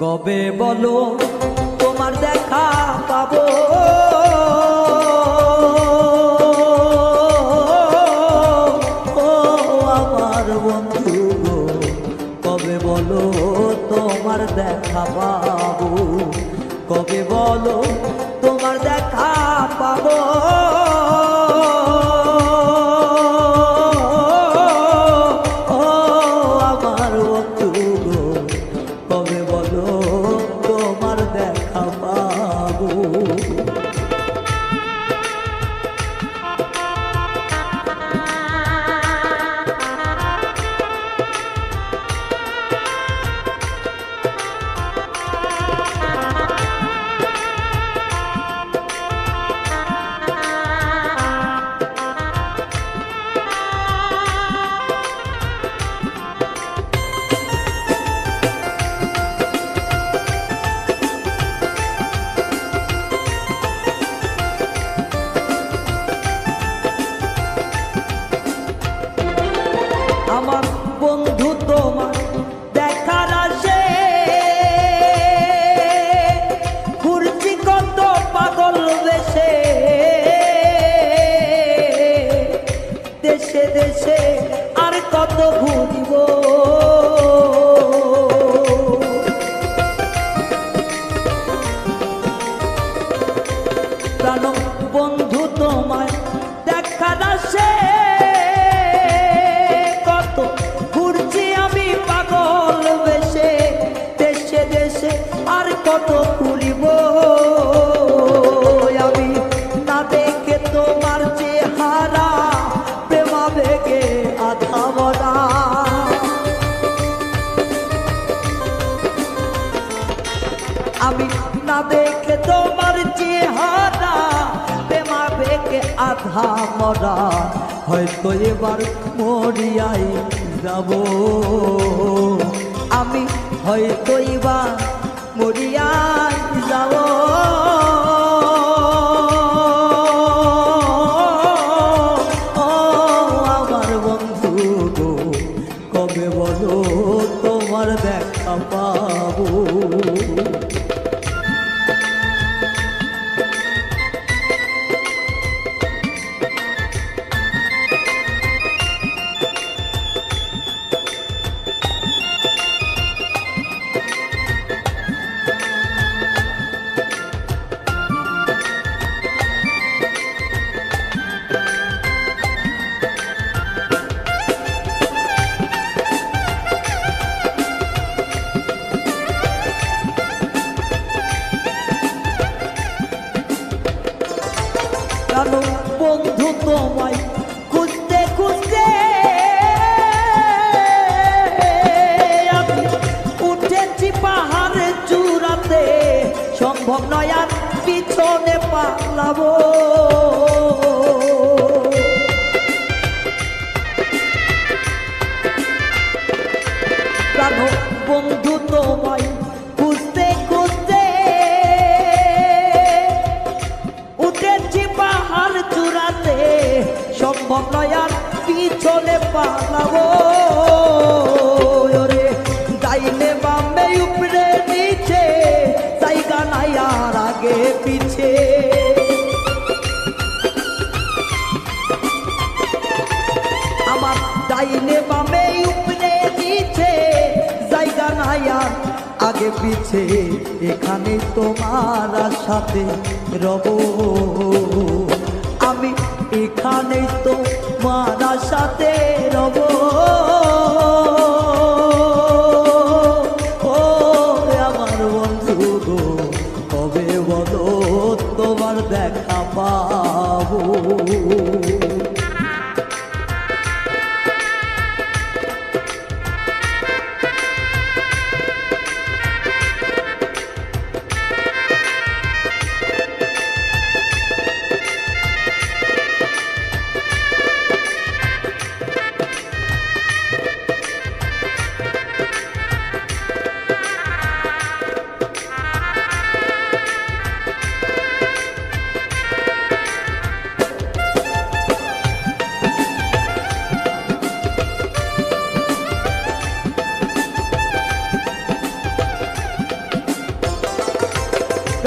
কবে বলো তোমার দেখা পাবো, ও আমার বন্ধু গো, কবে বলো তোমার দেখা পাবো, কবে বলো তোমার দেখা পাবো, ও আমার বন্ধু গো, কবে বলো তোমার দেখা পাবো। আমার বন্ধু তোমার দেখার আসে ঘুরছি কত পাগল বেশে, দেশে দেশে আর কত ঘুরিব, প্রাণ বন্ধু তোমায় দেখার আসে ঘুরছি আমি পাগল বেশে, দেশে দেশে আর কত ঘুরিব, আমি না দেখে তোমার চেহারা প্রেমা বেগে আধা মরা, আমি না দেখে তোমার চেহারা প্রেমা বেগে আধা মরা, হয়তো এবার মরিয়াই যাব, আমি হয়তো এবার মরিয়াই যাব, ও আমার বন্ধু গো, কবে বলো তোমার দেখা পাবো। বন্ধু তোমায় খুঁজতে খুঁজতে আমি উঠেছি পাহাড়ের চূড়াতে, সম্ভব নয় আর পিছনে পালাবো, প্রাণ বন্ধু তোমায় খুঁজতে খুঁজতে উঠেছি পাহাড় চূড়াতে, সম্ভব নয় আর পিছনে পালাবো, ওরে ডাইনে বামে উপরে নিচে জায়গা নাই আর আগে পিছে, আমার ডাইনে বামে উপরে নিচে জায়গা নাই আর আগে পিছে, এখানে তোমার সাথে রব, আমি এখানে তোমার সাথে রব, ও আমার বন্ধু গো, কবে বলো তোমার দেখা পাবো।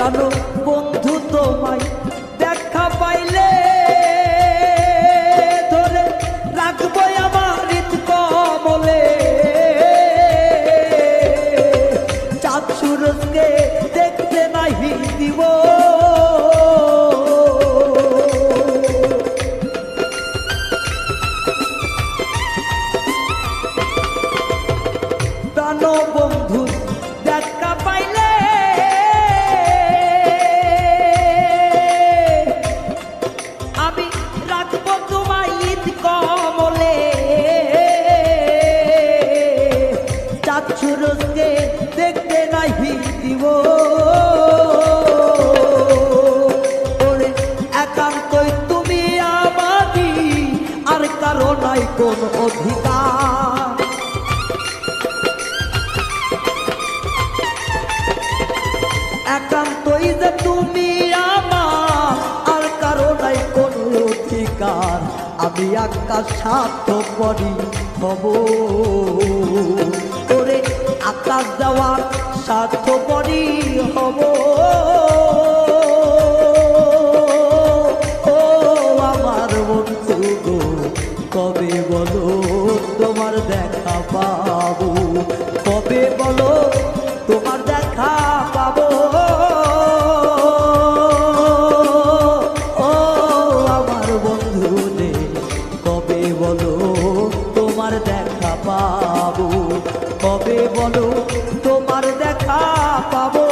জানো বন্ধু তোমায় দেখা পাইলে ধরে রাখবো আমার হৃদ কমলে চাঁদ সূরজকে দেখতে নাহি দিব জানো বন্ধু দেখা পাইলে আমি রাখবো তোমায় ঈদ কমলে চাঁদ সূরজকে দেখতে নাহি দিব ওরে একান্তই তুমি আমারই আর কারো নাই কোন অধিকার একান্তই যে তুমি আমার আর কারো নাই কোনো অধিকার আমি আকাশ স্বার্থপরই হব ওরে আকাশ দেওয়ার স্বার্থপরই হব ও আমার বন্ধু গো কবে বলো তোমার দেখা পাবো কবে বলো তোমার দেখা পাবো ও আমার বন্ধু রে কবে বলো তোমার দেখা পাবো কবে বলো তোমার দেখা পাবো